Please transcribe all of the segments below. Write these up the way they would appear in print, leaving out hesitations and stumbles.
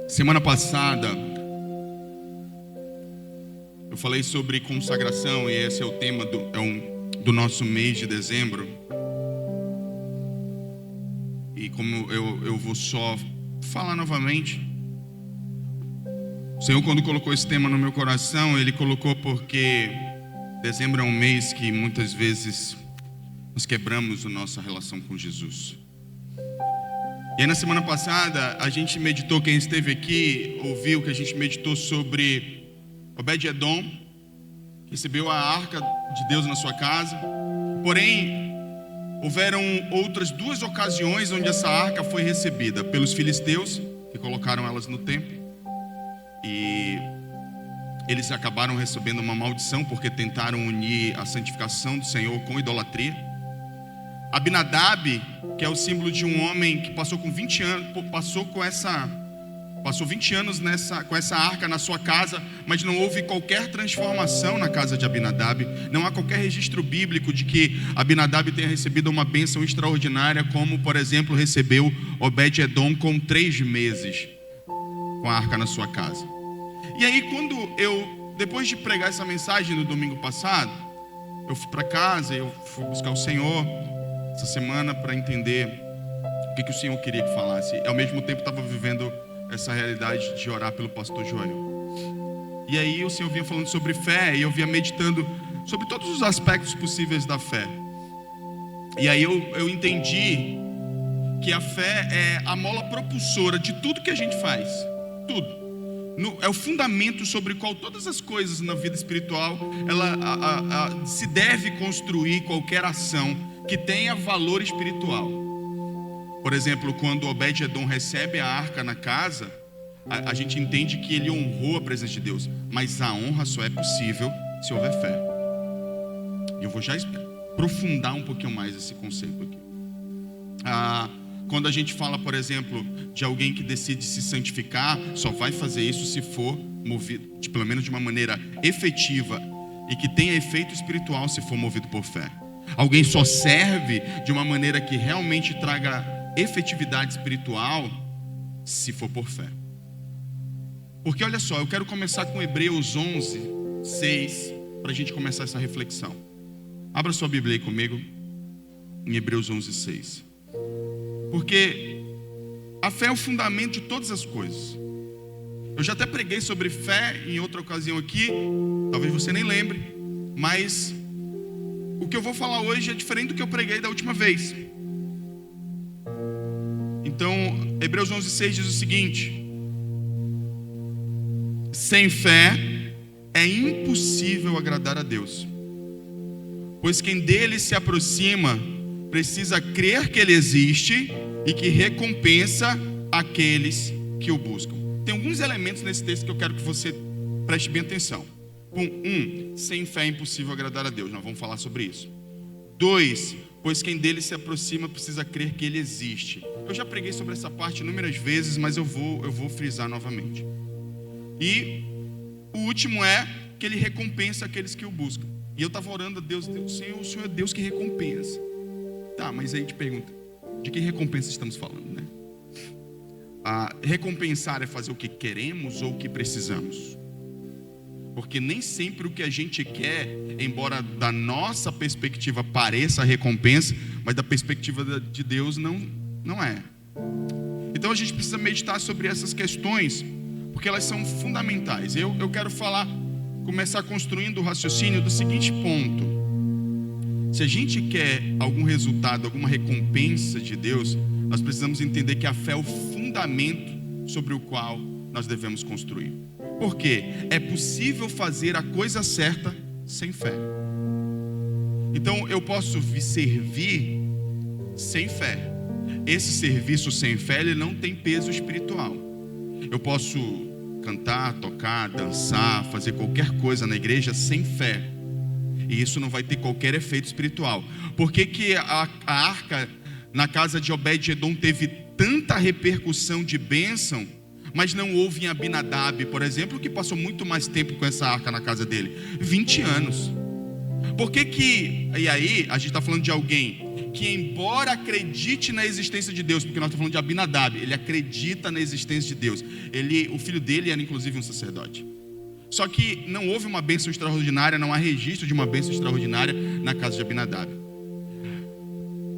Semana passada eu falei sobre consagração e esse é o tema do nosso mês de dezembro. E como eu vou só falar novamente, o Senhor, quando colocou esse tema no meu coração, Ele colocou porque dezembro é um mês que muitas vezes nós quebramos a nossa relação com Jesus. E aí na semana passada a gente meditou, quem esteve aqui ouviu que a gente meditou sobre Obed-Edom, que recebeu a arca de Deus na sua casa. Porém, houveram outras duas ocasiões onde essa arca foi recebida pelos filisteus, que colocaram elas no templo. E eles acabaram recebendo uma maldição porque tentaram unir a santificação do Senhor com idolatria. Abinadab, que é o símbolo de um homem que passou 20 anos com essa arca na sua casa, mas não houve qualquer transformação na casa de Abinadab. Não há qualquer registro bíblico de que Abinadab tenha recebido uma bênção extraordinária, como por exemplo recebeu Obed-Edom com 3 meses com a arca na sua casa. E aí depois de pregar essa mensagem no domingo passado, eu fui para casa, eu fui buscar o Senhor essa semana para entender o que o Senhor queria que falasse. Ao mesmo tempo estava vivendo essa realidade de orar pelo pastor Joel. E aí o Senhor vinha falando sobre fé, e eu vinha meditando sobre todos os aspectos possíveis da fé. E aí eu entendi que a fé é a mola propulsora de tudo que a gente faz. Tudo. É o fundamento sobre o qual todas as coisas na vida espiritual se deve construir qualquer ação que tenha valor espiritual. Por exemplo, quando Obed-Edom recebe a arca na casa, a gente entende que ele honrou a presença de Deus, mas a honra só é possível se houver fé. E eu vou já aprofundar um pouquinho mais esse conceito aqui. Quando a gente fala, por exemplo, de alguém que decide se santificar, só vai fazer isso se for movido, pelo menos de uma maneira efetiva, e que tenha efeito espiritual se for movido por fé. Alguém só serve de uma maneira que realmente traga efetividade espiritual se for por fé. Porque olha só, eu quero começar com Hebreus 11, 6, para a gente começar essa reflexão. Abra sua Bíblia aí comigo, em Hebreus 11, 6. Porque a fé é o fundamento de todas as coisas. Eu já até preguei sobre fé em outra ocasião aqui, talvez você nem lembre, mas o que eu vou falar hoje é diferente do que eu preguei da última vez. Então, Hebreus 11:6 diz o seguinte: sem fé é impossível agradar a Deus, pois quem dele se aproxima precisa crer que ele existe e que recompensa aqueles que o buscam. Tem alguns elementos nesse texto que eu quero que você preste bem atenção. Sem fé é impossível agradar a Deus. Nós vamos falar sobre isso. 2, pois quem dele se aproxima precisa crer que ele existe. Eu já preguei sobre essa parte inúmeras vezes, mas eu vou frisar novamente. E o último é que ele recompensa aqueles que o buscam. E eu estava orando a Deus, Senhor, o Senhor é Deus que recompensa. Tá, mas aí a gente pergunta, de que recompensa estamos falando, né? Recompensar é fazer o que queremos ou o que precisamos? Porque nem sempre o que a gente quer, embora da nossa perspectiva pareça recompensa, mas da perspectiva de Deus não é. Então a gente precisa meditar sobre essas questões, porque elas são fundamentais. Eu quero começar construindo o raciocínio do seguinte ponto: se a gente quer algum resultado, alguma recompensa de Deus, nós precisamos entender que a fé é o fundamento sobre o qual nós devemos construir. Por quê? É possível fazer a coisa certa sem fé. Então eu posso servir sem fé. Esse serviço sem fé, ele não tem peso espiritual. Eu posso cantar, tocar, dançar, fazer qualquer coisa na igreja sem fé, e isso não vai ter qualquer efeito espiritual. Por que a arca na casa de Obed-Edom teve tanta repercussão de bênção, mas não houve em Abinadab, por exemplo, que passou muito mais tempo com essa arca na casa dele? 20 anos. Por que que, e aí a gente está falando de alguém que, embora acredite na existência de Deus, porque nós estamos falando de Abinadab, ele acredita na existência de Deus, o filho dele era inclusive um sacerdote. Só que não houve uma bênção extraordinária, não há registro de uma bênção extraordinária na casa de Abinadab.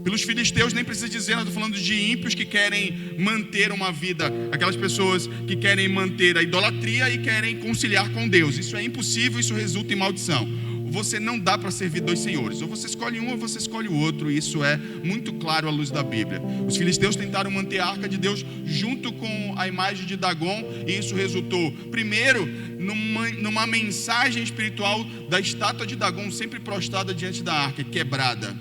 Pelos filisteus nem precisa dizer, nós estamos falando de ímpios que querem manter uma vida, aquelas pessoas que querem manter a idolatria e querem conciliar com Deus. Isso é impossível, isso resulta em maldição. Você não dá para servir dois senhores, ou você escolhe um ou você escolhe o outro, e isso é muito claro à luz da Bíblia. Os filisteus tentaram manter a arca de Deus junto com a imagem de Dagon, e isso resultou, primeiro, numa mensagem espiritual da estátua de Dagon sempre prostrada diante da arca, quebrada.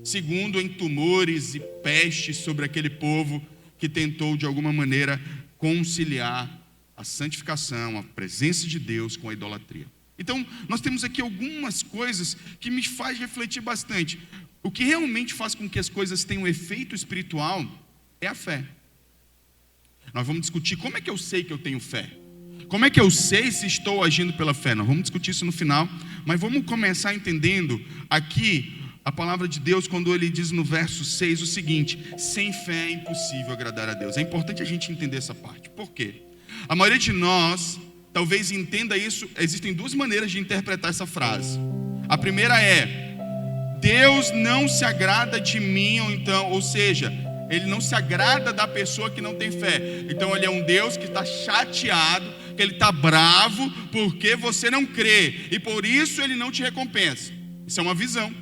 Segundo, em tumores e pestes sobre aquele povo que tentou de alguma maneira conciliar a santificação, a presença de Deus com a idolatria. Então, nós temos aqui algumas coisas que me faz refletir bastante. O que realmente faz com que as coisas tenham efeito espiritual é a fé. Nós vamos discutir como é que eu sei que eu tenho fé. Como é que eu sei se estou agindo pela fé? Nós vamos discutir isso no final, mas vamos começar entendendo aqui a palavra de Deus quando ele diz no verso 6 o seguinte: sem fé é impossível agradar a Deus. É importante a gente entender essa parte. Por quê? A maioria de nós talvez entenda isso. Existem duas maneiras de interpretar essa frase. A primeira é: Deus não se agrada de mim, ou seja, Ele não se agrada da pessoa que não tem fé. Então Ele é um Deus que está chateado, que Ele está bravo porque você não crê, e por isso Ele não te recompensa. Isso é uma visão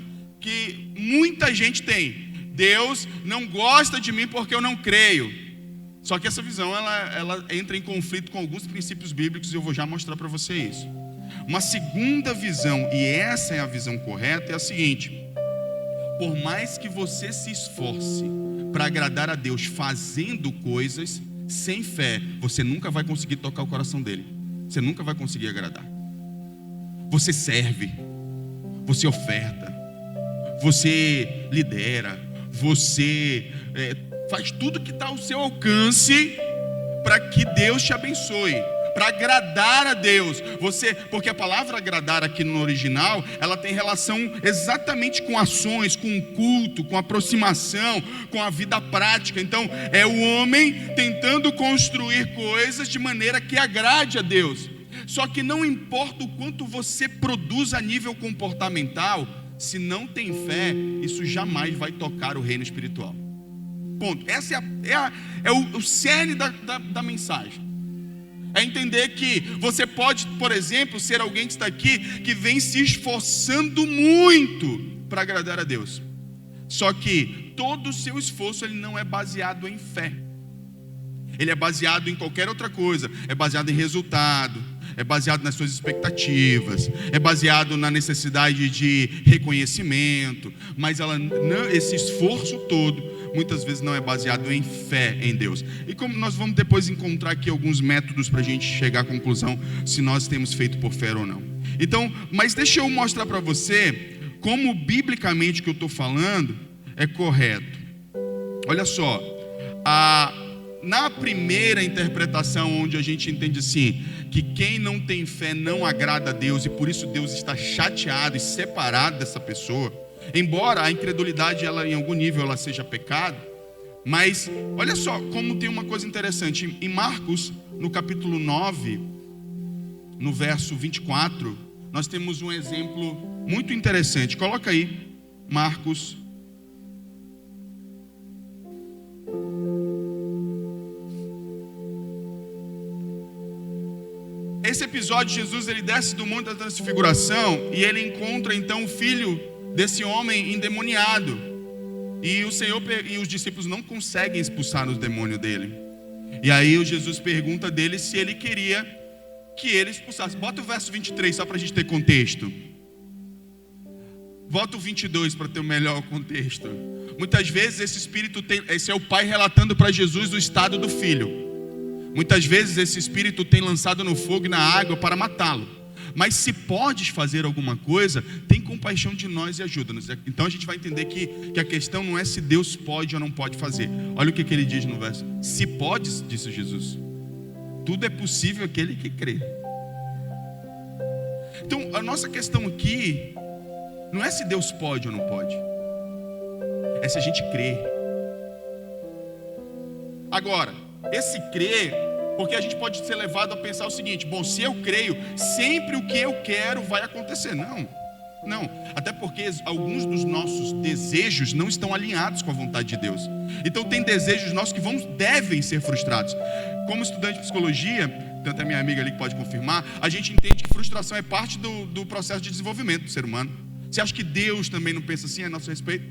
que muita gente tem. Deus não gosta de mim porque eu não creio. Só que essa visão ela entra em conflito com alguns princípios bíblicos, e eu vou já mostrar para você isso. Uma segunda visão, e essa é a visão correta, é a seguinte: por mais que você se esforce para agradar a Deus fazendo coisas, sem fé, você nunca vai conseguir tocar o coração dele. Você nunca vai conseguir agradar. Você serve, você oferta, você lidera, você faz tudo que está ao seu alcance para que Deus te abençoe, para agradar a Deus. Porque a palavra agradar aqui no original, ela tem relação exatamente com ações, com o culto, com a aproximação, com a vida prática. Então é o homem tentando construir coisas de maneira que agrade a Deus. Só que não importa o quanto você produz a nível comportamental, se não tem fé, isso jamais vai tocar o reino espiritual. Ponto. Essa é o cerne da mensagem. É entender que você pode, por exemplo, ser alguém que está aqui, que vem se esforçando muito para agradar a Deus. Só que todo o seu esforço ele não é baseado em fé. Ele é baseado em qualquer outra coisa. É baseado em resultado, é baseado nas suas expectativas, é baseado na necessidade de reconhecimento. Mas esse esforço todo muitas vezes não é baseado em fé em Deus. E como nós vamos depois encontrar aqui alguns métodos para a gente chegar à conclusão se nós temos feito por fé ou não. Então, mas deixa eu mostrar para você como biblicamente o que eu estou falando é correto. Olha só, na primeira interpretação, onde a gente entende assim, que quem não tem fé não agrada a Deus, e por isso Deus está chateado e separado dessa pessoa. Embora a incredulidade, ela, em algum nível, ela seja pecado, mas olha só como tem uma coisa interessante. Em Marcos, no capítulo 9, no verso 24, nós temos um exemplo muito interessante. Coloca aí, Marcos. Esse episódio, Jesus ele desce do Monte da Transfiguração e ele encontra então o filho desse homem endemoniado, e o Senhor e os discípulos não conseguem expulsar os demônios dele. E aí o Jesus pergunta dele se ele queria que ele expulsasse. Bota o verso 23 só para a gente ter contexto. Bota o 22 para ter o melhor contexto. Muitas vezes esse é o pai relatando para Jesus o estado do filho. Muitas vezes esse espírito tem lançado no fogo e na água para matá-lo. Mas se podes fazer alguma coisa, tem compaixão de nós e ajuda-nos. Então a gente vai entender que a questão não é se Deus pode ou não pode fazer. Olha o que ele diz no verso: se podes, disse Jesus, tudo é possível aquele que crê. Então a nossa questão aqui Não é se Deus pode ou não pode. É se a gente crê. Agora, esse crer, porque a gente pode ser levado a pensar o seguinte: bom, se eu creio, sempre o que eu quero vai acontecer. Não, até porque alguns dos nossos desejos não estão alinhados com a vontade de Deus. Então tem desejos nossos que devem ser frustrados. Como estudante de psicologia, tanto a minha amiga ali que pode confirmar, a gente entende que frustração é parte do processo de desenvolvimento do ser humano. Você acha que Deus também não pensa assim a nosso respeito?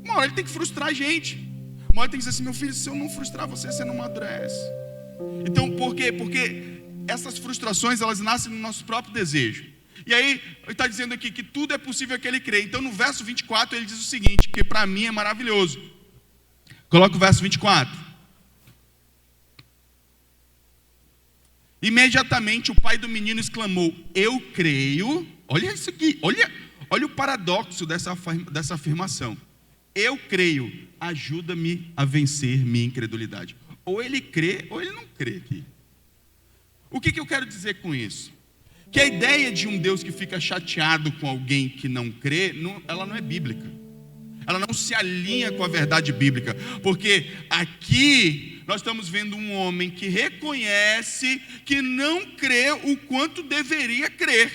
Uma hora ele tem que frustrar a gente. Uma hora ele tem que dizer assim: meu filho, se eu não frustrar você não amadurece. Então por quê? Porque essas frustrações, elas nascem no nosso próprio desejo. E aí, ele está dizendo aqui que tudo é possível que ele crê. Então no verso 24 ele diz o seguinte, que para mim é maravilhoso. Coloca o verso 24. Imediatamente o pai do menino exclamou: eu creio. Olha isso aqui, olha o paradoxo dessa afirmação. Eu creio, ajuda-me a vencer minha incredulidade. Ou ele crê, ou ele não crê aqui. O que eu quero dizer com isso? Que a ideia de um Deus que fica chateado com alguém que não crê, ela não é bíblica. Ela não se alinha com a verdade bíblica. Porque aqui nós estamos vendo um homem que reconhece que não crê o quanto deveria crer.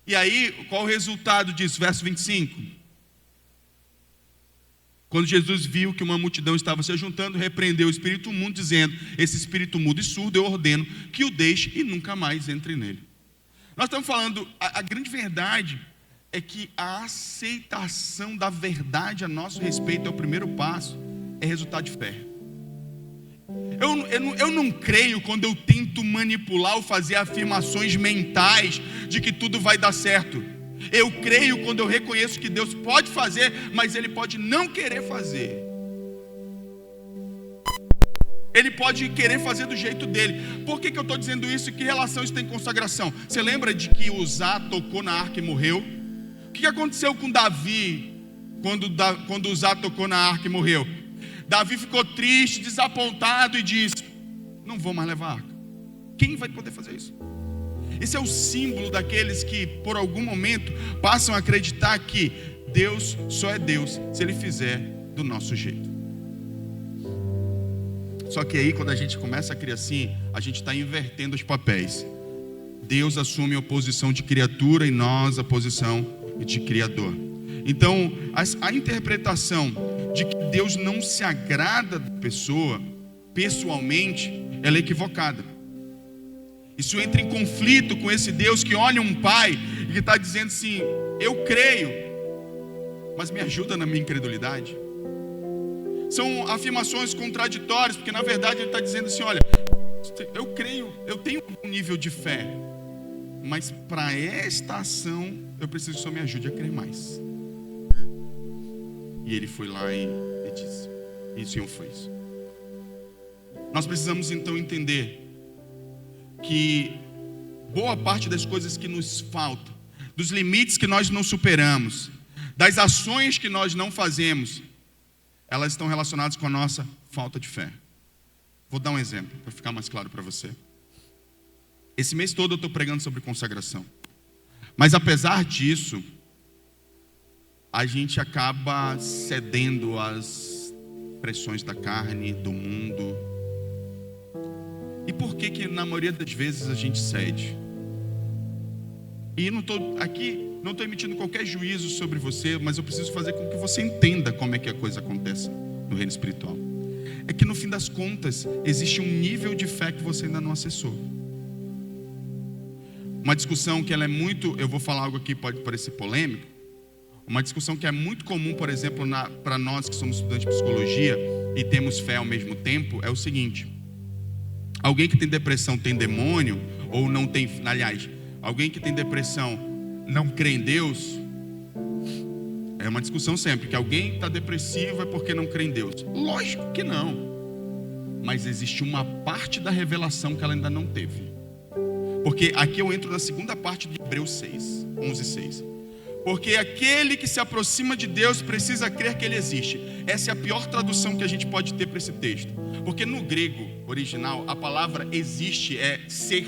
E aí, qual o resultado disso? Verso 25. Quando Jesus viu que uma multidão estava se juntando, repreendeu o espírito mudo, dizendo: esse espírito mudo e surdo eu ordeno que o deixe e nunca mais entre nele. Nós estamos falando, a grande verdade é que a aceitação da verdade a nosso respeito é o primeiro passo, é resultado de fé. Eu não creio quando eu tento manipular ou fazer afirmações mentais de que tudo vai dar certo. Eu creio quando eu reconheço que Deus pode fazer, mas Ele pode não querer fazer. Ele pode querer fazer do jeito dele. Por que eu estou dizendo isso? Que relação isso tem com consagração? Você lembra de que Uzá tocou na arca e morreu? O que aconteceu com Davi quando Uzá tocou na arca e morreu? Davi ficou triste, desapontado e disse: não vou mais levar a arca. Quem vai poder fazer isso? Esse é o símbolo daqueles que por algum momento passam a acreditar que Deus só é Deus se Ele fizer do nosso jeito. Só que aí quando a gente começa a crer assim, a gente está invertendo os papéis. Deus assume a posição de criatura e nós a posição de criador. Então a interpretação de que Deus não se agrada da pessoa pessoalmente, ela é equivocada. Isso entra em conflito com esse Deus que olha um pai e que está dizendo assim: eu creio, mas me ajuda na minha incredulidade. São afirmações contraditórias, porque na verdade ele está dizendo assim: olha, eu creio, eu tenho um nível de fé, mas para esta ação eu preciso que o Senhor me ajude a crer mais. E ele foi lá e disse, e o Senhor fez. Nós precisamos então entender que boa parte das coisas que nos faltam, dos limites que nós não superamos, das ações que nós não fazemos, elas estão relacionadas com a nossa falta de fé. Vou dar um exemplo para ficar mais claro para você. Esse mês todo eu estou pregando sobre consagração, mas apesar disso, a gente acaba cedendo às pressões da carne, do mundo. E por que na maioria das vezes a gente cede? E não estou emitindo qualquer juízo sobre você, mas eu preciso fazer com que você entenda como é que a coisa acontece no reino espiritual. É que no fim das contas, existe um nível de fé que você ainda não acessou. Uma discussão que ela é muito, eu vou falar algo aqui que pode parecer polêmico, uma discussão que é muito comum, por exemplo, para nós que somos estudantes de psicologia e temos fé ao mesmo tempo, é o seguinte: alguém que tem depressão tem demônio? Ou não tem, aliás, alguém que tem depressão não crê em Deus? É uma discussão sempre, que alguém está depressivo é porque não crê em Deus. Lógico que não. Mas existe uma parte da revelação que ela ainda não teve. Porque aqui eu entro na segunda parte de Hebreus 6, 11:6. Porque aquele que se aproxima de Deus precisa crer que Ele existe. Essa é a pior tradução que a gente pode ter para esse texto. Porque no grego original, a palavra existe é ser.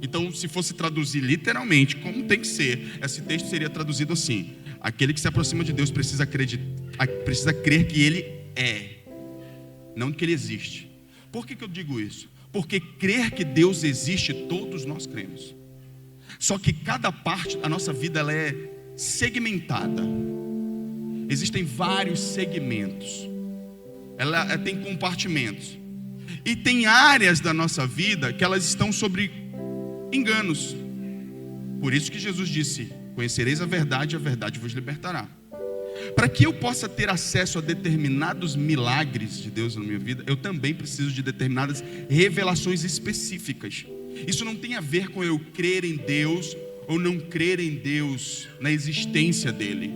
Então, se fosse traduzir literalmente, como tem que ser, esse texto seria traduzido assim: aquele que se aproxima de Deus precisa crer que Ele é, não que Ele existe. Por que eu digo isso? Porque crer que Deus existe, todos nós cremos. Só que cada parte da nossa vida ela é segmentada. Existem vários segmentos. Ela tem compartimentos. E tem áreas da nossa vida que elas estão sobre enganos. Por isso que Jesus disse: conhecereis a verdade vos libertará. Para que eu possa ter acesso a determinados milagres de Deus na minha vida, eu também preciso de determinadas revelações específicas. Isso não tem a ver com eu crer em Deus ou não crer em Deus, na existência dele.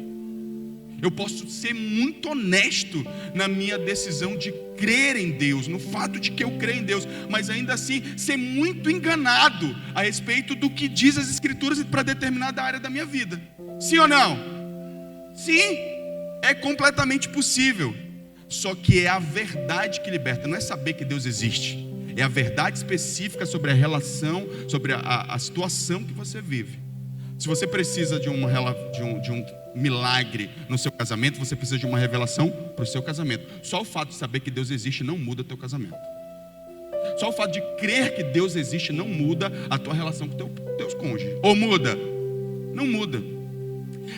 Eu posso ser muito honesto na minha decisão de crer em Deus, no fato de que eu creio em Deus, mas ainda assim ser muito enganado a respeito do que diz as Escrituras para determinada área da minha vida. Sim ou não? Sim, é completamente possível. Só que é a verdade que liberta, não é saber que Deus existe. É a verdade específica sobre a relação, sobre a situação que você vive. Se você precisa de um milagre no seu casamento, você precisa de uma revelação para o seu casamento. Só o fato de saber que Deus existe não muda o teu casamento. Só o fato de crer que Deus existe não muda a tua relação com o teu cônjuge. Ou muda? Não muda.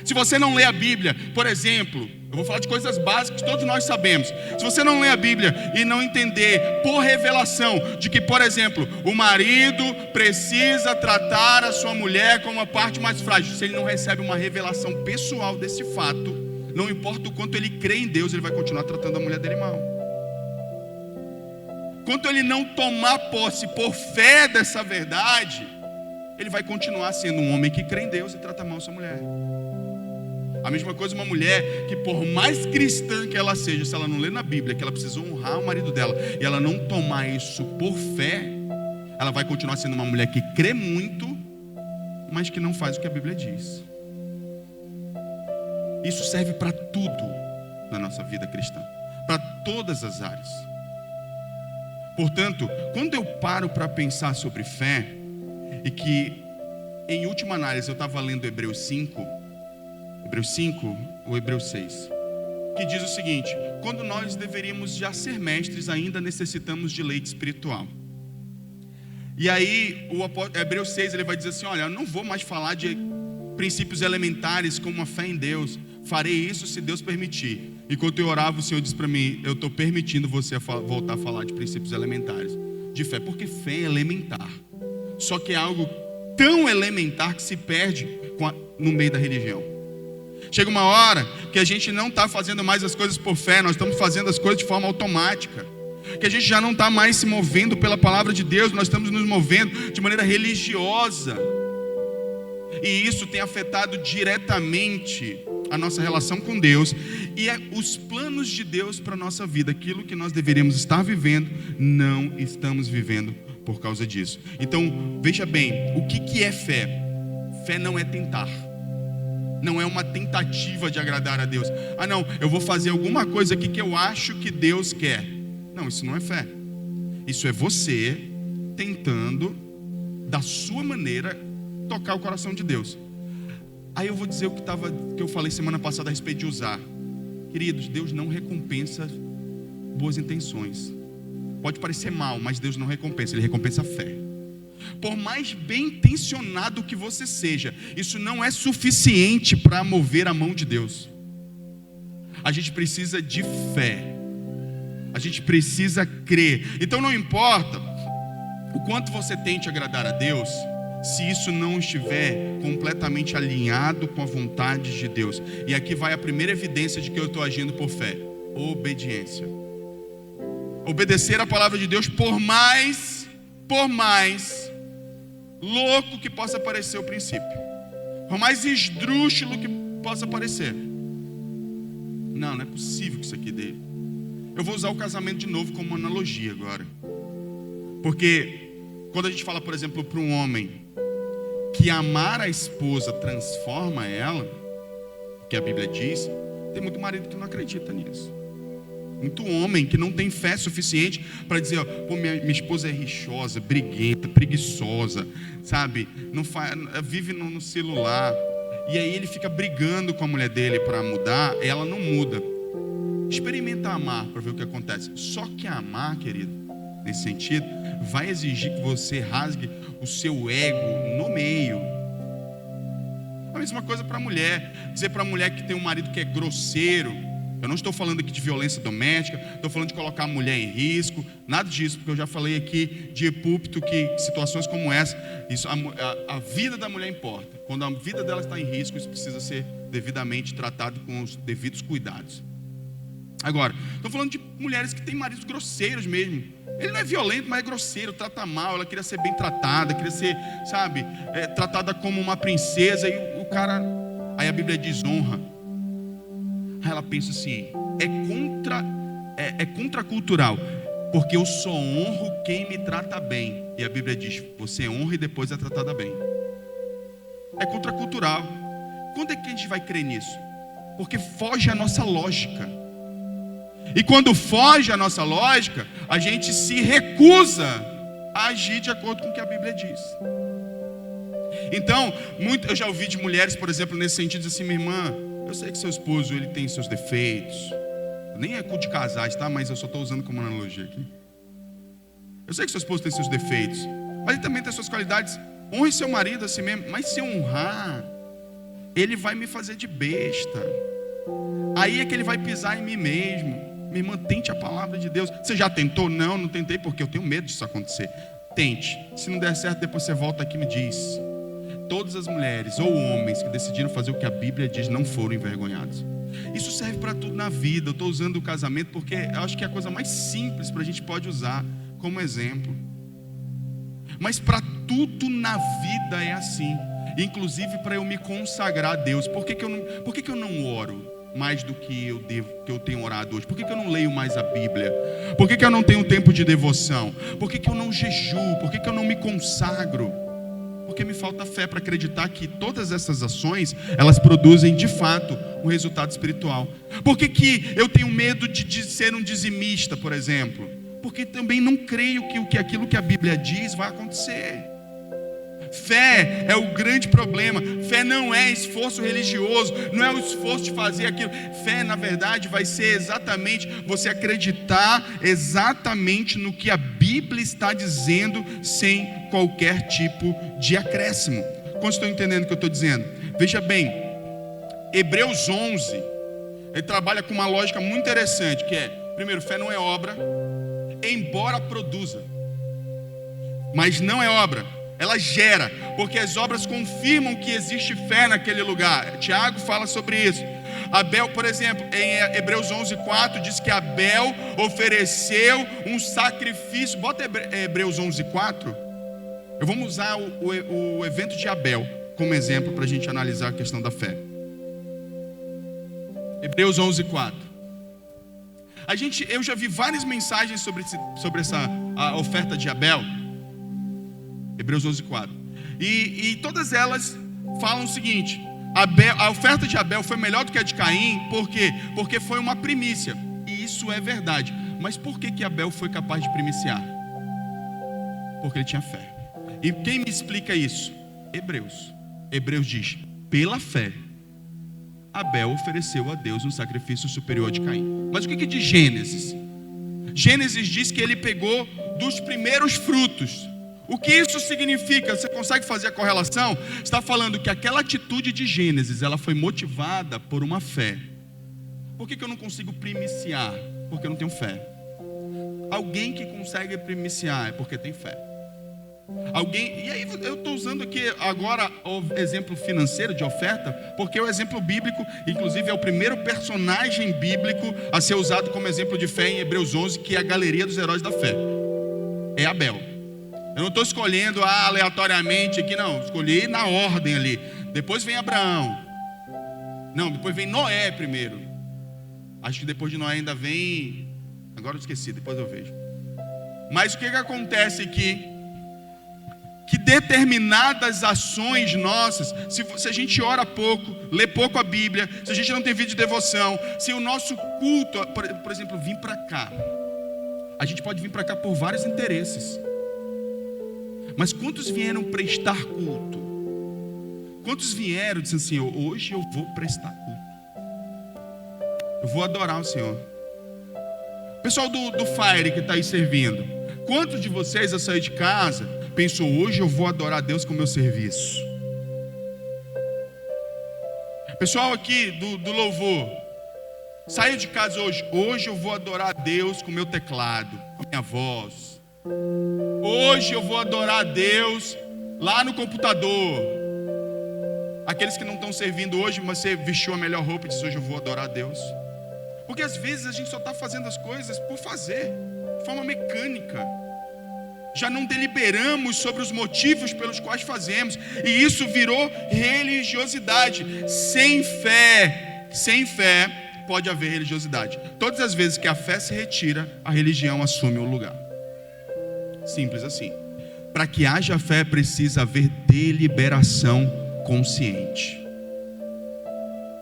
Se você não lê a Bíblia, por exemplo, eu vou falar de coisas básicas que todos nós sabemos. Se você não lê a Bíblia e não entender por revelação de que, por exemplo, o marido precisa tratar a sua mulher como a parte mais frágil, se ele não recebe uma revelação pessoal desse fato, não importa o quanto ele crê em Deus, ele vai continuar tratando a mulher dele mal. Quanto ele não tomar posse por fé dessa verdade, ele vai continuar sendo um homem que crê em Deus e trata mal a sua mulher. A mesma coisa uma mulher que, por mais cristã que ela seja, se ela não lê na Bíblia que ela precisa honrar o marido dela e ela não tomar isso por fé, ela vai continuar sendo uma mulher que crê muito, mas que não faz o que a Bíblia diz. Isso serve para tudo na nossa vida cristã, para todas as áreas. Portanto, quando eu paro para pensar sobre fé, e que em última análise eu estava lendo Hebreus 5 ou Hebreus 6, que diz o seguinte: quando nós deveríamos já ser mestres, ainda necessitamos de leite espiritual. E aí o Hebreus 6 ele vai dizer assim: olha, eu não vou mais falar de princípios elementares como a fé em Deus, farei isso se Deus permitir. Enquanto eu orava, o Senhor disse para mim: eu estou permitindo você voltar a falar de princípios elementares de fé, porque fé é elementar, só que é algo tão elementar que se perde no meio da religião. Chega uma hora que a gente não está fazendo mais as coisas por fé, nós estamos fazendo as coisas de forma automática, que a gente já não está mais se movendo pela palavra de Deus, nós estamos nos movendo de maneira religiosa, e isso tem afetado diretamente a nossa relação com Deus e os planos de Deus para a nossa vida. Aquilo que nós deveríamos estar vivendo, não estamos vivendo por causa disso. Então, veja bem, o que é fé? Fé não é tentar. Não é uma tentativa de agradar a Deus. Ah não, eu vou fazer alguma coisa aqui que eu acho que Deus quer. Não, isso não é fé. Isso é você tentando, da sua maneira, tocar o coração de Deus. Aí eu vou dizer o que eu falei semana passada a respeito de usar. Queridos, Deus não recompensa boas intenções. Pode parecer mal, mas Deus não recompensa, Ele recompensa a fé. Por mais bem intencionado que você seja, isso não é suficiente para mover a mão de Deus. A gente precisa de fé. A gente precisa crer. Então não importa o quanto você tente agradar a Deus, se isso não estiver completamente alinhado com a vontade de Deus. E aqui vai a primeira evidência de que eu estou agindo por fé: obediência. Obedecer a palavra de Deus, por mais louco que possa parecer o princípio, por mais esdrúxulo que possa parecer. Não é possível que isso aqui dê. Eu vou usar o casamento de novo como analogia agora, porque quando a gente fala, por exemplo, para um homem que amar a esposa transforma ela, que a Bíblia diz, tem muito marido que não acredita nisso. Muito homem que não tem fé suficiente para dizer, ó, pô, minha esposa é rixosa, briguenta, preguiçosa, sabe? Não faz, vive no celular. E aí ele fica brigando com a mulher dele para mudar, ela não muda. Experimenta amar para ver o que acontece. Só que amar, querido, nesse sentido, vai exigir que você rasgue o seu ego no meio. A mesma coisa para a mulher. Dizer para a mulher que tem um marido que é grosseiro. Eu não estou falando aqui de violência doméstica, estou falando de colocar a mulher em risco, nada disso, porque eu já falei aqui de púlpito que situações como essa, isso, a vida da mulher importa. Quando a vida dela está em risco, isso precisa ser devidamente tratado com os devidos cuidados. Agora, estou falando de mulheres que têm maridos grosseiros mesmo. Ele não é violento, mas é grosseiro, trata mal. Ela queria ser bem tratada, queria ser, sabe, tratada como uma princesa. E o cara, aí a Bíblia diz honra. Aí ela pensa assim, é contracultural, porque eu só honro quem me trata bem. E a Bíblia diz, você honra e depois é tratada bem. É contracultural. Quando é que a gente vai crer nisso? Porque foge à nossa lógica. E quando foge à nossa lógica, a gente se recusa a agir de acordo com o que a Bíblia diz. Então, eu já ouvi de mulheres, por exemplo, nesse sentido, assim, minha irmã, eu sei que seu esposo ele tem seus defeitos. Nem é culto de casais, tá? Mas eu só estou usando como analogia aqui. Eu sei que seu esposo tem seus defeitos, mas ele também tem suas qualidades. Honre seu marido assim mesmo. Mas se honrar, ele vai me fazer de besta. Aí é que ele vai pisar em mim mesmo. Minha irmã, tente a palavra de Deus. Você já tentou? Não, não tentei porque eu tenho medo disso acontecer. Tente. Se não der certo, depois você volta aqui e me diz. Todas as mulheres ou homens que decidiram fazer o que a Bíblia diz não foram envergonhados. Isso serve para tudo na vida. Eu estou usando o casamento porque eu acho que é a coisa mais simples para a gente pode usar como exemplo. Mas para tudo na vida é assim. Inclusive para eu me consagrar a Deus. Por que que eu não oro mais do que eu tenho orado hoje? Por que eu não leio mais a Bíblia? Por que eu não tenho tempo de devoção? Por que eu não jejuo? Por que eu não me consagro? Porque me falta fé para acreditar que todas essas ações, elas produzem de fato um resultado espiritual. Por que eu tenho medo de ser um dizimista, por exemplo? Porque também não creio que aquilo que a Bíblia diz vai acontecer. Fé é o grande problema. Fé não é esforço religioso, não é o esforço de fazer aquilo. Fé, na verdade, vai ser exatamente você acreditar exatamente no que a Bíblia está dizendo, sem qualquer tipo de acréscimo. Quantos estão entendendo o que eu estou dizendo? Veja bem, Hebreus 11, ele trabalha com uma lógica muito interessante, que é, primeiro, fé não é obra, embora produza, mas não é obra. Ela gera, porque as obras confirmam que existe fé naquele lugar. Tiago fala sobre isso. Abel, por exemplo, em Hebreus 11:4 diz que Abel ofereceu um sacrifício. Bota Hebreus 11:4. Eu vou usar o evento de Abel como exemplo para a gente analisar a questão da fé. Hebreus 11:4. Eu já vi várias mensagens sobre a oferta de Abel. Hebreus 11:4. E todas elas falam o seguinte: a oferta de Abel foi melhor do que a de Caim. Por quê? Porque foi uma primícia. E isso é verdade. Mas por que Abel foi capaz de primiciar? Porque ele tinha fé. E quem me explica isso? Hebreus diz: pela fé Abel ofereceu a Deus um sacrifício superior de Caim. Mas o que diz Gênesis? Gênesis diz que ele pegou dos primeiros frutos. O que isso significa? Você consegue fazer a correlação? Está falando que aquela atitude de Gênesis, ela foi motivada por uma fé. Por que eu não consigo primiciar? Porque eu não tenho fé. Alguém que consegue primiciar é porque tem fé. E aí eu estou usando aqui agora o exemplo financeiro de oferta, porque o exemplo bíblico, inclusive é o primeiro personagem bíblico a ser usado como exemplo de fé em Hebreus 11, que é a galeria dos heróis da fé. É Abel. Eu não estou escolhendo aleatoriamente aqui, não. Escolhi na ordem ali. Depois vem Abraão. Não, depois vem Noé primeiro. Acho que depois de Noé ainda vem... Agora eu esqueci, depois eu vejo. Mas o que acontece aqui? que determinadas ações nossas, se a gente ora pouco, lê pouco a Bíblia, se a gente não tem vida de devoção, se o nosso culto, por exemplo, vir para cá, a gente pode vir para cá por vários interesses, mas quantos vieram prestar culto? Quantos vieram e disseram assim: hoje eu vou prestar culto, eu vou adorar o Senhor? Pessoal do Fire que está aí servindo, quantos de vocês, ao sair de casa, pensou: hoje eu vou adorar a Deus com o meu serviço? Pessoal aqui do louvor, saiu de casa hoje eu vou adorar a Deus com o meu teclado, com a minha voz. Hoje eu vou adorar a Deus lá no computador. Aqueles que não estão servindo hoje, mas você vestiu a melhor roupa e disse: hoje eu vou adorar a Deus. Porque às vezes a gente só está fazendo as coisas por fazer, de forma mecânica. Já não deliberamos sobre os motivos pelos quais fazemos, e isso virou religiosidade. Sem fé pode haver religiosidade. Todas as vezes que a fé se retira, a religião assume o lugar. Simples assim. Para que haja fé, precisa haver deliberação consciente.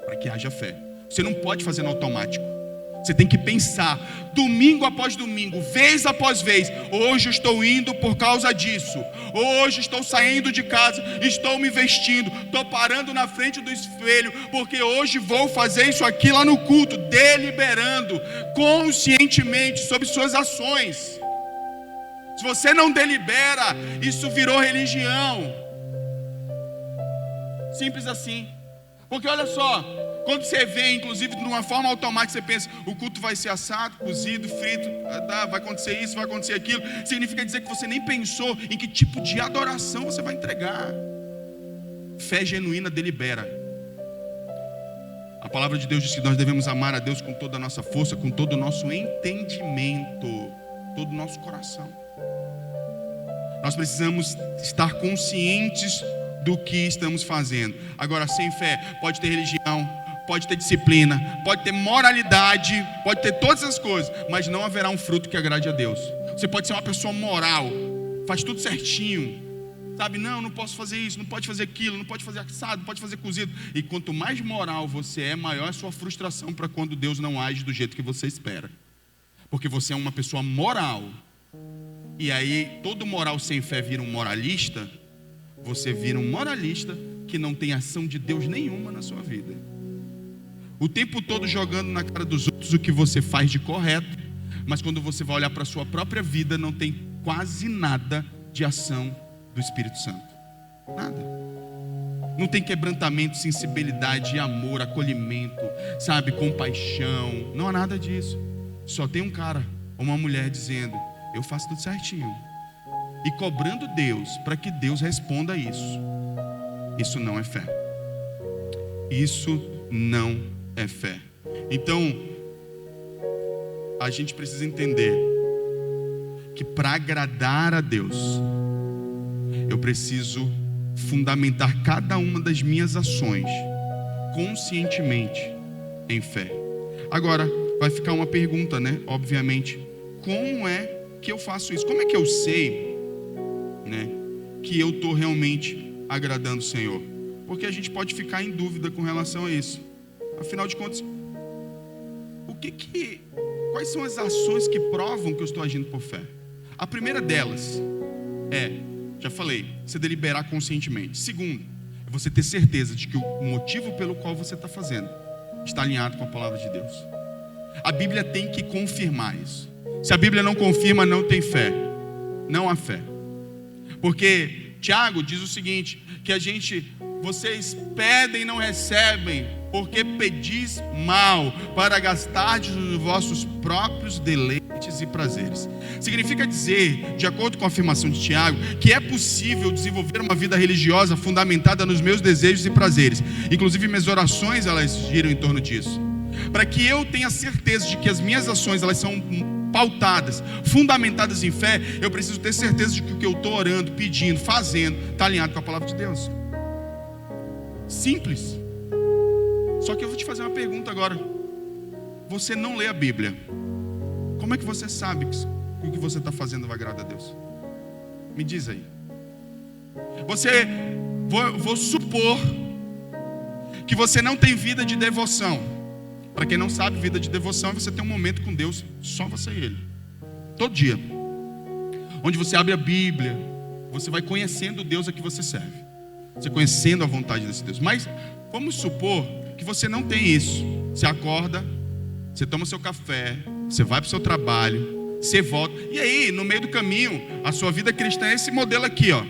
Para que haja fé, você não pode fazer no automático. Você tem que pensar, domingo após domingo, vez após vez: hoje eu estou indo por causa disso, hoje estou saindo de casa, estou me vestindo, estou parando na frente do espelho, porque hoje vou fazer isso aqui lá no culto, deliberando conscientemente sobre suas ações. Se você não delibera, isso virou religião. Simples assim. Porque olha só, quando você vê, inclusive de uma forma automática, você pensa: o culto vai ser assado, cozido, frito, vai acontecer isso, vai acontecer aquilo. Significa dizer que você nem pensou em que tipo de adoração você vai entregar. Fé genuína delibera. A palavra de Deus diz que nós devemos amar a Deus com toda a nossa força, com todo o nosso entendimento, todo o nosso coração. Nós precisamos estar conscientes do que estamos fazendo. Agora, sem fé, pode ter religião, pode ter disciplina, pode ter moralidade, pode ter todas as coisas, mas não haverá um fruto que agrade a Deus. Você pode ser uma pessoa moral, faz tudo certinho, sabe? Não posso fazer isso, não pode fazer aquilo, não pode fazer assado, não pode fazer cozido. E quanto mais moral você é, maior é a sua frustração para quando Deus não age do jeito que você espera. Porque você é uma pessoa moral, e aí todo moral sem fé vira um moralista. Você vira um moralista que não tem ação de Deus nenhuma na sua vida. O tempo todo jogando na cara dos outros o que você faz de correto, mas quando você vai olhar para a sua própria vida, não tem quase nada de ação do Espírito Santo. Nada. Não tem quebrantamento, sensibilidade, amor, acolhimento, sabe, compaixão. Não há nada disso. Só tem um cara ou uma mulher dizendo: eu faço tudo certinho, e cobrando Deus para que Deus responda isso. Isso não é fé. Isso não é fé. Então, a gente precisa entender que para agradar a Deus, eu preciso fundamentar cada uma das minhas ações conscientemente em fé. Agora, vai ficar uma pergunta, né? Obviamente, como é que eu faço isso? Como é que eu sei, que eu estou realmente agradando o Senhor? Porque a gente pode ficar em dúvida com relação a isso. Afinal de contas, quais são as ações que provam que eu estou agindo por fé? A primeira delas é, já falei, você deliberar conscientemente. Segundo, é você ter certeza de que o motivo pelo qual você está fazendo está alinhado com a palavra de Deus. A Bíblia tem que confirmar isso. Se a Bíblia não confirma, não tem fé. Não há fé. Porque Tiago diz o seguinte, que vocês pedem e não recebem, porque pedis mal, para gastardes os vossos próprios deleites e prazeres. Significa dizer, de acordo com a afirmação de Tiago, que é possível desenvolver uma vida religiosa fundamentada nos meus desejos e prazeres. Inclusive minhas orações, elas giram em torno disso. Para que eu tenha certeza de que as minhas ações, elas são pautadas, fundamentadas em fé, eu preciso ter certeza de que o que eu estou orando, pedindo, fazendo, está alinhado com a palavra de Deus. Simples. Só que eu vou te fazer uma pergunta agora. Você não lê a Bíblia, como é que você sabe que o que você está fazendo vai agradar a Deus? Me diz aí. Vou supor que você não tem vida de devoção. Para quem não sabe, vida de devoção é você ter um momento com Deus, só você e Ele, todo dia, onde você abre a Bíblia, você vai conhecendo o Deus a que você serve, você conhecendo a vontade desse Deus. Mas vamos supor que você não tem isso. Você acorda, você toma seu café, você vai para o seu trabalho, você volta, e aí no meio do caminho a sua vida cristã é esse modelo aqui, ó.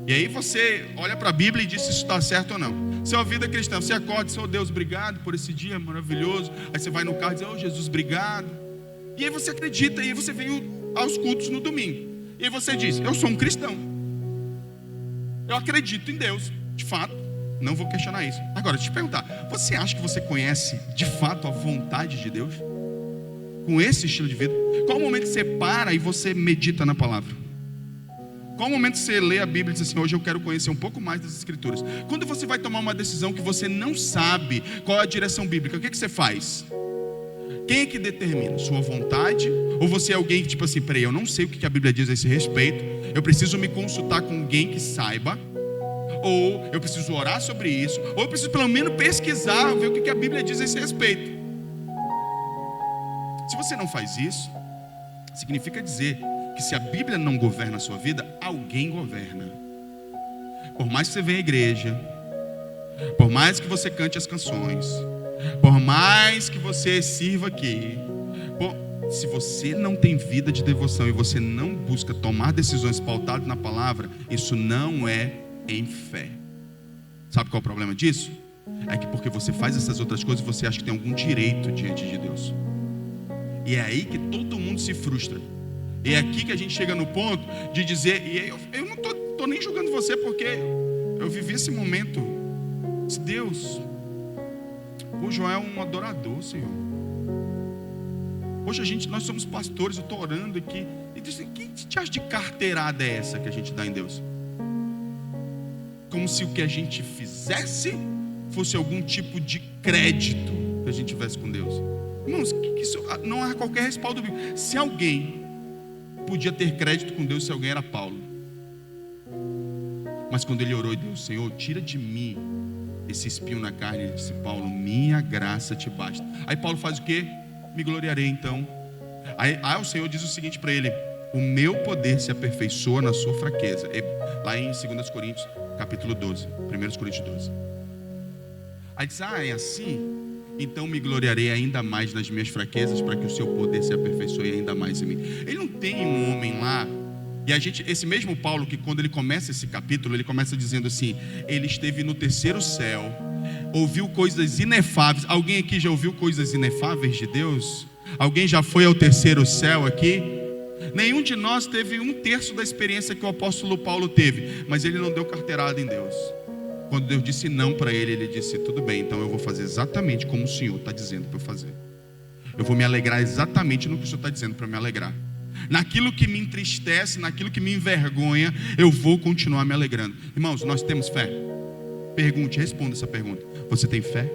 E aí você olha para a Bíblia e diz se isso está certo ou não. Sua vida cristã, você acorda e diz: oh Deus, obrigado por esse dia maravilhoso. Aí você vai no carro e diz: oh Jesus, obrigado. E aí você acredita, e aí você vem aos cultos no domingo. E aí você diz: eu sou um cristão, eu acredito em Deus, de fato, não vou questionar isso. Agora, deixa eu te perguntar, você acha que você conhece de fato a vontade de Deus? Com esse estilo de vida? Qual o momento que você para e você medita na palavra? Qual o momento que você lê a Bíblia e diz assim: hoje eu quero conhecer um pouco mais das Escrituras? Quando você vai tomar uma decisão que você não sabe qual é a direção bíblica, o que você faz? Quem é que determina? Sua vontade? Ou você é alguém que tipo assim, peraí, eu não sei o que a Bíblia diz a esse respeito, eu preciso me consultar com alguém que saiba, ou eu preciso orar sobre isso, ou eu preciso pelo menos pesquisar, ver o que a Bíblia diz a esse respeito. Se você não faz isso, significa dizer que se a Bíblia não governa a sua vida, alguém governa. Por mais que você venha à igreja, por mais que você cante as canções, por mais que você sirva aqui, se você não tem vida de devoção e você não busca tomar decisões pautadas na palavra, isso não é em fé. Sabe qual é o problema disso? É que porque você faz essas outras coisas, você acha que tem algum direito diante de Deus. E é aí que todo mundo se frustra. E é aqui que a gente chega no ponto de dizer, e eu não estou nem julgando você, porque eu vivi esse momento. Deus, o Joel é um adorador, Senhor. Hoje nós somos pastores, eu estou orando aqui. E diz assim: que te acha de carteirada é essa que a gente dá em Deus? Como se o que a gente fizesse fosse algum tipo de crédito que a gente tivesse com Deus. Irmãos, isso não há qualquer respaldo bíblico. Se alguém podia ter crédito com Deus, se alguém era Paulo. Mas quando ele orou e Deus: Senhor, tira de mim esse espinho na carne, ele disse: Paulo, minha graça te basta. Aí Paulo faz o quê? Me gloriarei então. Aí o Senhor diz o seguinte para ele: o meu poder se aperfeiçoa na sua fraqueza. Lá em 2 Coríntios capítulo 12, 1 Coríntios 12. Aí diz: é assim? Então me gloriarei ainda mais nas minhas fraquezas, para que o seu poder se aperfeiçoe ainda mais em mim. Ele não tem um homem lá. E esse mesmo Paulo, que quando ele começa esse capítulo, ele começa dizendo assim: ele esteve no terceiro céu, ouviu coisas inefáveis. Alguém aqui já ouviu coisas inefáveis de Deus? Alguém já foi ao terceiro céu aqui? Nenhum de nós teve 1/3 da experiência que o apóstolo Paulo teve, mas ele não deu carteirada em Deus. Quando Deus disse não para ele, ele disse: tudo bem, então eu vou fazer exatamente como o Senhor está dizendo para eu fazer. Eu vou me alegrar exatamente no que o Senhor está dizendo para me alegrar. Naquilo que me entristece, naquilo que me envergonha, eu vou continuar me alegrando. Irmãos, nós temos fé? Pergunte, responda essa pergunta: você tem fé?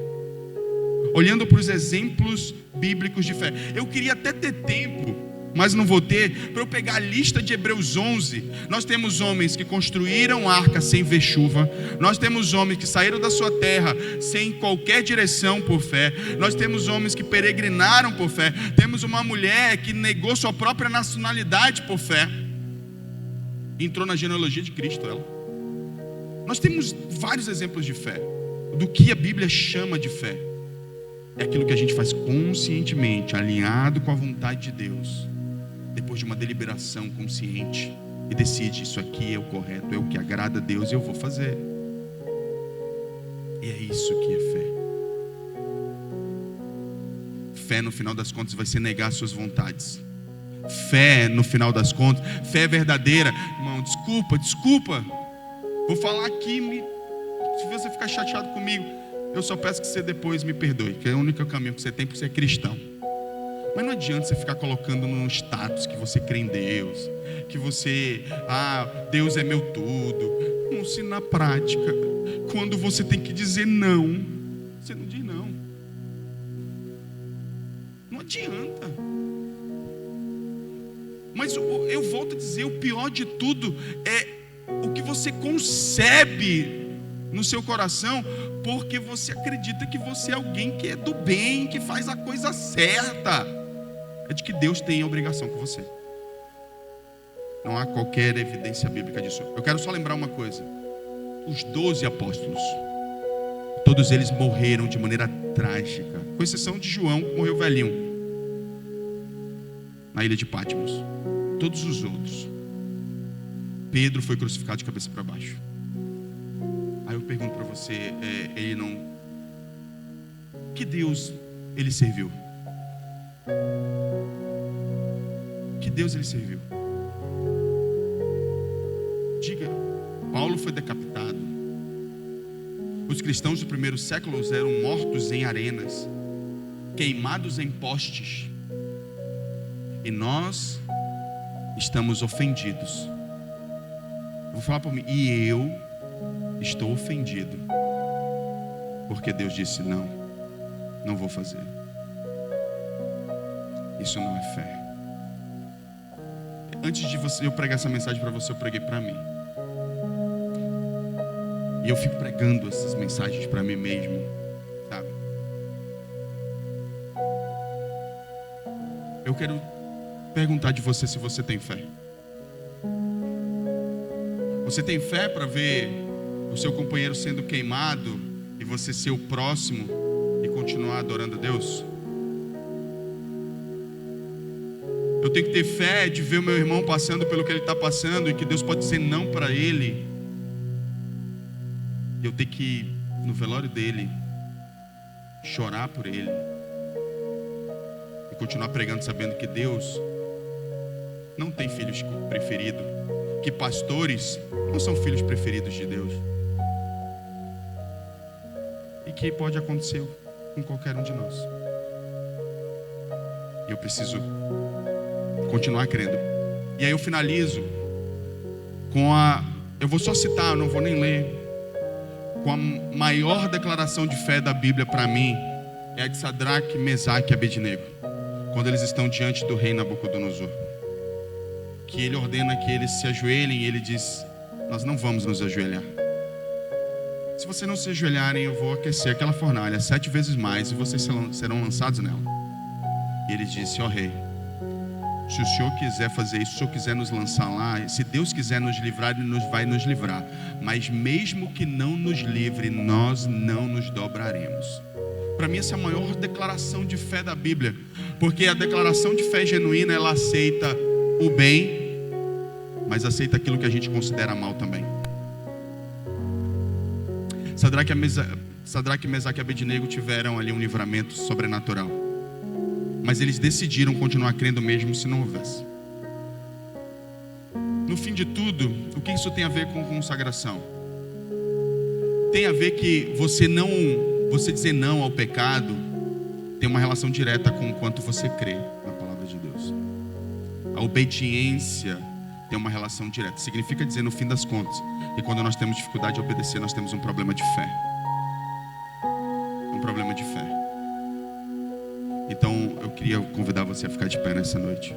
Olhando para os exemplos bíblicos de fé, eu queria até ter tempo, mas não vou ter, para eu pegar a lista de Hebreus 11. Nós temos homens que construíram arca sem ver chuva. Nós temos homens que saíram da sua terra sem qualquer direção por fé. Nós temos homens que peregrinaram por fé. Temos uma mulher que negou sua própria nacionalidade por fé. Entrou na genealogia de Cristo, ela. Nós temos vários exemplos de fé. Do que a Bíblia chama de fé é aquilo que a gente faz conscientemente, alinhado com a vontade de Deus, depois de uma deliberação consciente, e decide: isso aqui é o correto, é o que agrada a Deus e eu vou fazer. E é isso que é fé. Fé, no final das contas, vai ser negar suas vontades. Fé, no final das contas, fé verdadeira. Irmão, desculpa, vou falar aqui, se você ficar chateado comigo, eu só peço que você depois me perdoe, que é o único caminho que você tem, porque você é cristão. Mas não adianta você ficar colocando num status que você crê em Deus, que você, Deus é meu tudo. Não, se na prática, quando você tem que dizer não, você não diz não. Não adianta. Mas eu volto a dizer, o pior de tudo é o que você concebe no seu coração, porque você acredita que você é alguém que é do bem, que faz a coisa certa. É de que Deus tem a obrigação com você. Não há qualquer evidência bíblica disso. Eu quero só lembrar uma coisa. Os 12 apóstolos, todos eles morreram de maneira trágica, com exceção de João, que morreu velhinho na ilha de Patmos. Todos os outros. Pedro foi crucificado de cabeça para baixo. Aí eu pergunto para você, ele não... Que Deus ele serviu? Que Deus ele serviu? Diga. Paulo foi decapitado. Os cristãos do primeiro século eram mortos em arenas, queimados em postes. E nós estamos ofendidos. Vou falar por mim. E eu estou ofendido, porque Deus disse não vou fazer. Isso não é fé. Antes de eu pregar essa mensagem para você, eu preguei para mim. E eu fico pregando essas mensagens para mim mesmo, sabe? Eu quero perguntar de você se você tem fé. Você tem fé para ver o seu companheiro sendo queimado e você ser o próximo e continuar adorando a Deus? Eu tenho que ter fé de ver o meu irmão passando pelo que ele está passando e que Deus pode dizer não para ele. E eu tenho que ir no velório dele, chorar por ele e continuar pregando sabendo que Deus não tem filhos preferidos, que pastores não são filhos preferidos de Deus, e que pode acontecer com qualquer um de nós. E eu preciso continuar crendo. E aí eu finalizo com eu vou só citar, eu não vou nem ler, com a maior declaração de fé da Bíblia para mim, é a de Sadraque, Mesaque e Abednego, quando eles estão diante do rei Nabucodonosor, que ele ordena que eles se ajoelhem, e ele diz: nós não vamos nos ajoelhar. Se vocês não se ajoelharem, eu vou aquecer aquela fornalha 7 vezes mais, e vocês serão lançados nela. E ele disse: ó rei, se o Senhor quiser fazer isso, se o Senhor quiser nos lançar lá, se Deus quiser nos livrar, Ele vai nos livrar. Mas mesmo que não nos livre, nós não nos dobraremos. Para mim essa é a maior declaração de fé da Bíblia, porque a declaração de fé genuína, ela aceita o bem, mas aceita aquilo que a gente considera mal também. Sadraque, Mesaque e Abednego tiveram ali um livramento sobrenatural, mas eles decidiram continuar crendo mesmo se não houvesse. No fim de tudo, o que isso tem a ver com consagração? Tem a ver que você dizer não ao pecado tem uma relação direta com o quanto você crê na palavra de Deus. A obediência tem uma relação direta. Significa dizer, no fim das contas, que quando nós temos dificuldade de obedecer, nós temos um problema de fé. Um problema de fé. Então, eu queria convidar você a ficar de pé nessa noite.